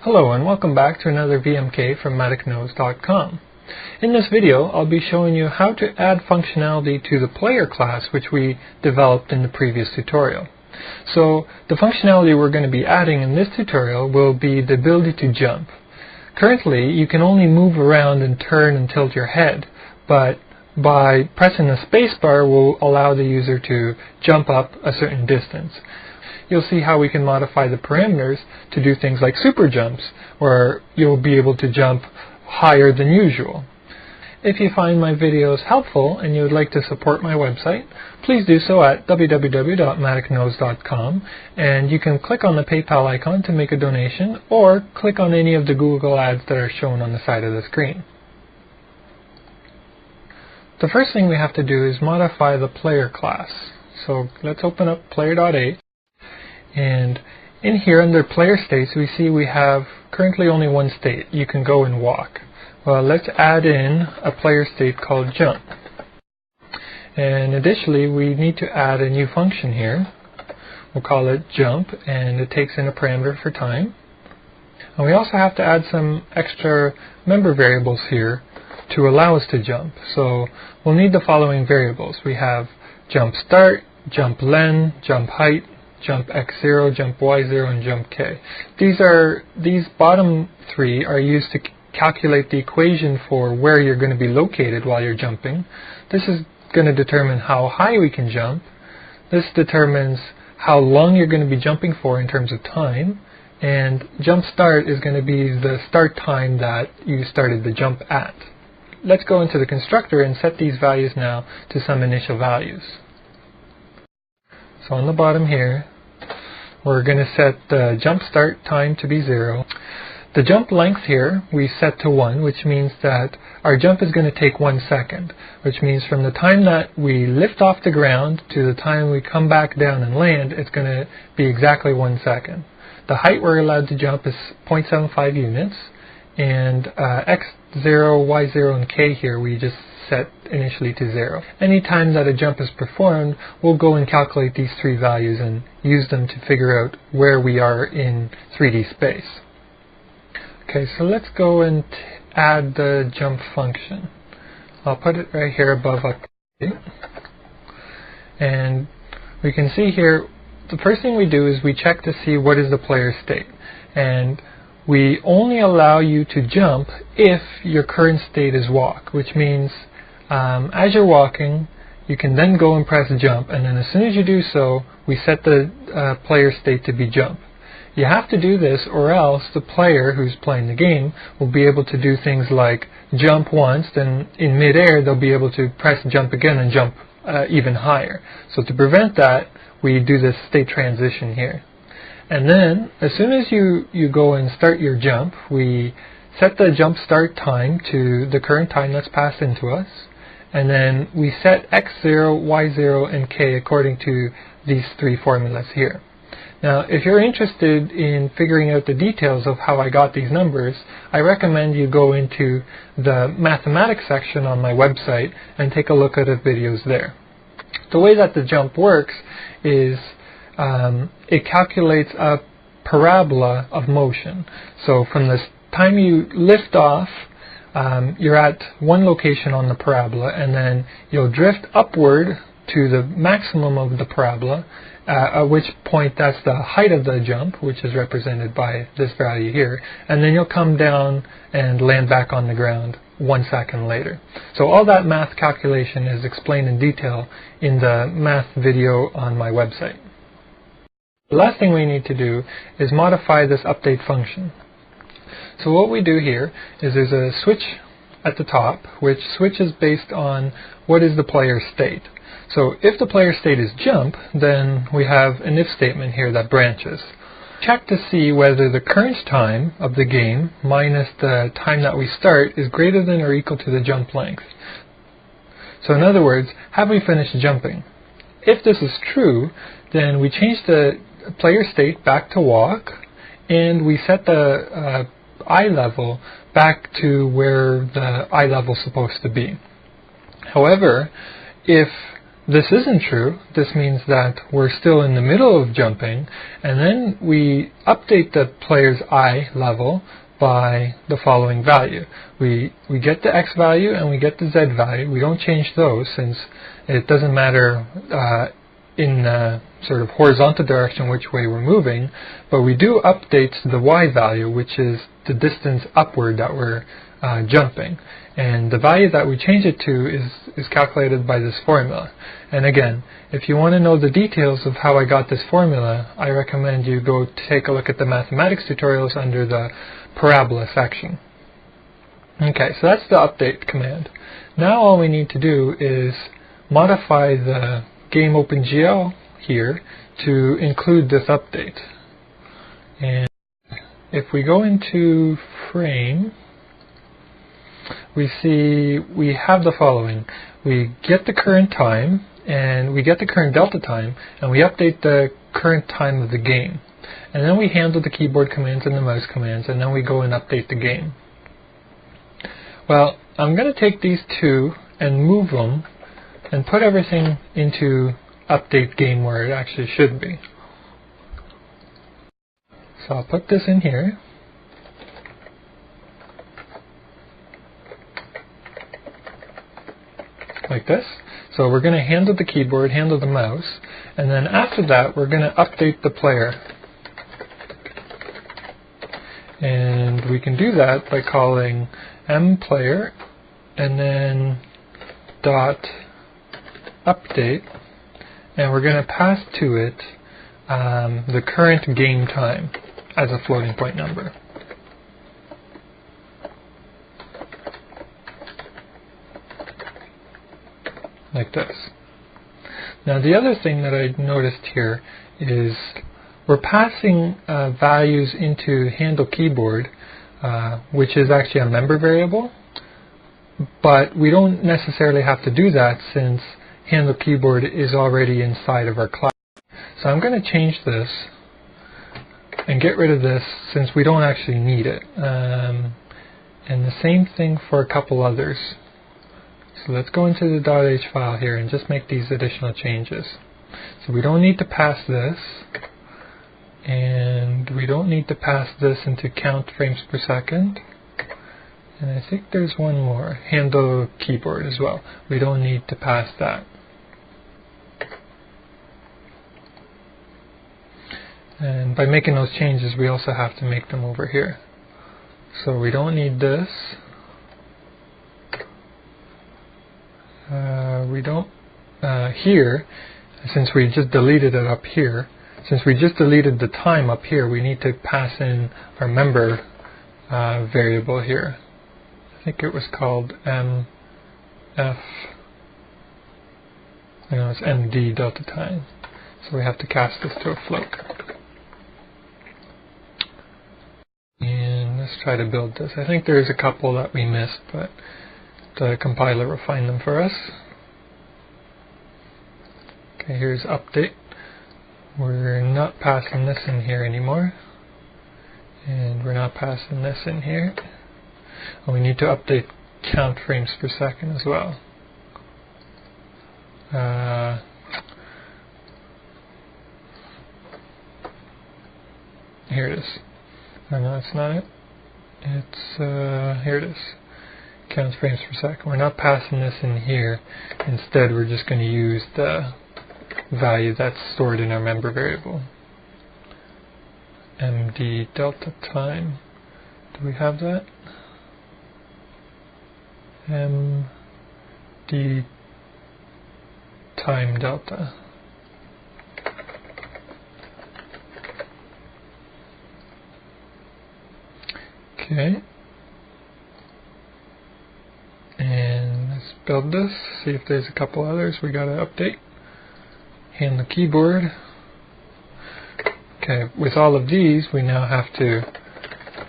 Hello and welcome back to another VMK from MaticKnows.com. In this video, I'll be showing you how to add functionality to the player class which we developed in the previous tutorial. So the functionality we're going to be adding in this tutorial will be the ability to jump. Currently, you can only move around and turn and tilt your head, but by pressing the spacebar will allow the user to jump up a certain distance. You'll see how we can modify the parameters to do things like super jumps, where you'll be able to jump higher than usual. If you find my videos helpful and you would like to support my website, please do so at www.maticknows.com, and you can click on the PayPal icon to make a donation, or click on any of the Google ads that are shown on the side of the screen. The first thing we have to do is modify the player class. So let's open up player.a. And in here under player states we see we have currently only one state. You can go and walk. Well, let's add in a player state called jump. And additionally we need to add a new function here. We'll call it jump, and it takes in a parameter for time. And we also have to add some extra member variables here to allow us to jump. So we'll need the following variables. We have jump start, jump len, jump height, jump x0, jump y0, and jump k. These bottom three are used to calculate the equation for where you're going to be located while you're jumping. This is going to determine how high we can jump. This determines how long you're going to be jumping for in terms of time. And jump start is going to be the start time that you started the jump at. Let's go into the constructor and set these values now to some initial values. So on the bottom here, we're going to set the jump start time to be 0. The jump length here we set to 1, which means that our jump is going to take 1 second, which means from the time that we lift off the ground to the time we come back down and land, it's going to be exactly 1 second. The height we're allowed to jump is 0.75 units, and x0, y0, and k here we just set initially to 0. Any time that a jump is performed, we'll go and calculate these three values and use them to figure out where we are in 3D space. Okay, so let's go and add the jump function. I'll put it right here above up. And we can see here, the first thing we do is we check to see what is the player state. And we only allow you to jump if your current state is walk, which means as you're walking, you can then go and press jump, and then as soon as you do so, we set the player state to be jump. You have to do this, or else the player who's playing the game will be able to do things like jump once, then in midair they'll be able to press jump again and jump even higher. So to prevent that, we do this state transition here. And then, as soon as you go and start your jump, we set the jump start time to the current time that's passed into us. And then we set x0, y0, and k according to these three formulas here. Now, if you're interested in figuring out the details of how I got these numbers, I recommend you go into the mathematics section on my website and take a look at the videos there. The way that the jump works is it calculates a parabola of motion. So from the time you lift off, you're at one location on the parabola, and then you'll drift upward to the maximum of the parabola, at which point that's the height of the jump, which is represented by this value here, and then you'll come down and land back on the ground 1 second later. So all that math calculation is explained in detail in the math video on my website. The last thing we need to do is modify this update function. So what we do here is there's a switch at the top which switches based on what is the player state. So if the player state is jump, then we have an if statement here that branches. Check to see whether the current time of the game minus the time that we start is greater than or equal to the jump length. So in other words, have we finished jumping? If this is true, then we change the player state back to walk, and we set the eye level back to where the eye level is supposed to be. However, if this isn't true, this means that we're still in the middle of jumping, and then we update the player's I level by the following value. We get the X value and we get the Z value. We don't change those since it doesn't matter in the sort of horizontal direction which way we're moving, but we do update the Y value, which is the distance upward that we're jumping. And the value that we change it to is calculated by this formula. And again, if you want to know the details of how I got this formula, I recommend you go take a look at the mathematics tutorials under the parabola section. Okay, so that's the update command. Now all we need to do is modify the game OpenGL here to include this update. And if we go into frame, we see we have the following. We get the current time, and we get the current delta time, and we update the current time of the game. And then we handle the keyboard commands and the mouse commands, and then we go and update the game. Well, I'm going to take these two and move them and put everything into update game where it actually should be. So I'll put this in here. Like this. So we're going to handle the keyboard, handle the mouse, and then after that we're going to update the player. And we can do that by calling mPlayer and then dot update, and we're going to pass to it the current game time as a floating point number. Like this. Now the other thing that I noticed here is we're passing values into handle keyboard, which is actually a member variable, but we don't necessarily have to do that since handle keyboard is already inside of our class. So I'm going to change this and get rid of this since we don't actually need it. And the same thing for a couple others. So let's go into the .h file here and just make these additional changes. So we don't need to pass this, and we don't need to pass this into count frames per second. And I think there's one more, handle keyboard as well. We don't need to pass that. And by making those changes, we also have to make them over here. So we don't need this. We don't here, since we just deleted it up here, since we just deleted the time up here, we need to pass in our member variable here. I think it was called it's MD delta time. So we have to cast this to a float. And let's try to build this. I think there's a couple that we missed, but the compiler will find them for us. Okay, here's update. We're not passing this in here anymore. And we're not passing this in here. And we need to update count frames per second as well. Here it is. Oh, no, that's not it. It's, here it is. Count frames per second. We're not passing this in here. Instead, we're just going to use the value that's stored in our member variable. MD delta time. Do we have that? MD time delta. Okay. And let's build this, see if there's a couple others we gotta update. Hand the keyboard. Okay, with all of these we now have to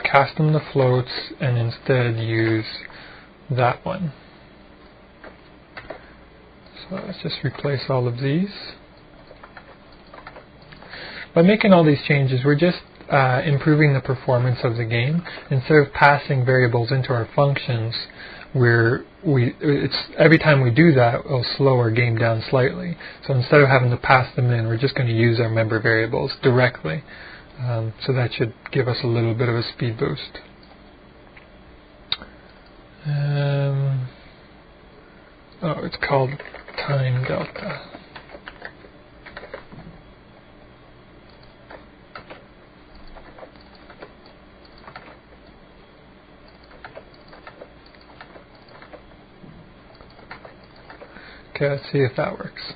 cast them to floats and instead use that one. So let's just replace all of these. By making all these changes, we're just improving the performance of the game. Instead of passing variables into our functions, every time we do that, it'll slow our game down slightly. So instead of having to pass them in, we're just going to use our member variables directly. So that should give us a little bit of a speed boost. Oh, it's called time delta. Okay, let's see if that works.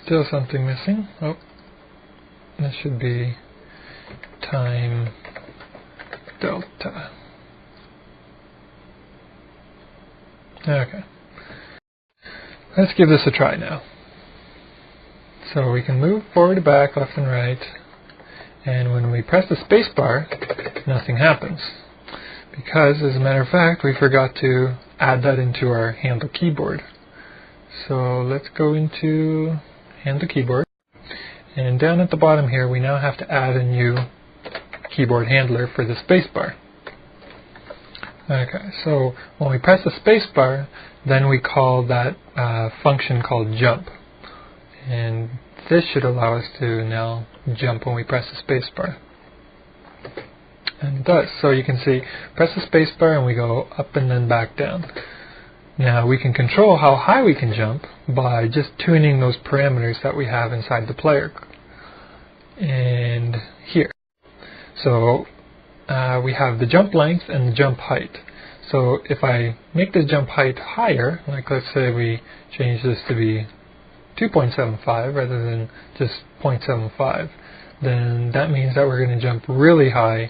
Still something missing. Oh, this should be time delta. Okay. Let's give this a try now. So we can move forward, back, left and right, and when we press the space bar, nothing happens. Because, as a matter of fact, we forgot to add that into our handle keyboard. So let's go into handle keyboard, and down at the bottom here we now have to add a new keyboard handler for the spacebar. Okay, so when we press the spacebar, then we call that function called jump, and this should allow us to now jump when we press the spacebar. And it does. So you can see, press the spacebar and we go up and then back down. Now we can control how high we can jump by just tuning those parameters that we have inside the player. And here. So we have the jump length and the jump height. So if I make the jump height higher, like let's say we change this to be 2.75 rather than just 0.75, then that means that we're going to jump really high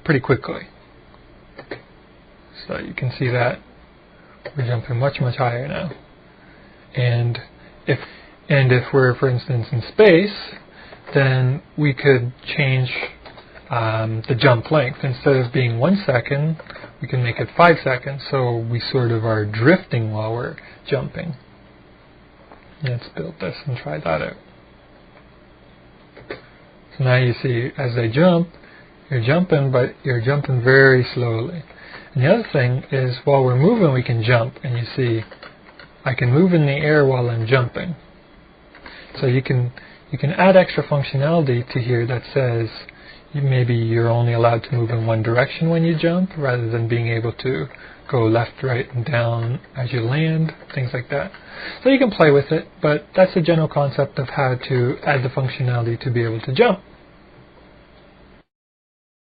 pretty quickly. So you can see that we're jumping much higher now. And if we're, for instance, in space, then we could change the jump length. Instead of being 1 second, we can make it 5 seconds, so we sort of are drifting while we're jumping. Let's build this and try that out. So now you see, as I jump, you're jumping, but you're jumping very slowly. And the other thing is, while we're moving, we can jump, and you see, I can move in the air while I'm jumping. So you can add extra functionality to here that says maybe you're only allowed to move in one direction when you jump, rather than being able to go left, right, and down as you land, things like that. So you can play with it, but that's the general concept of how to add the functionality to be able to jump.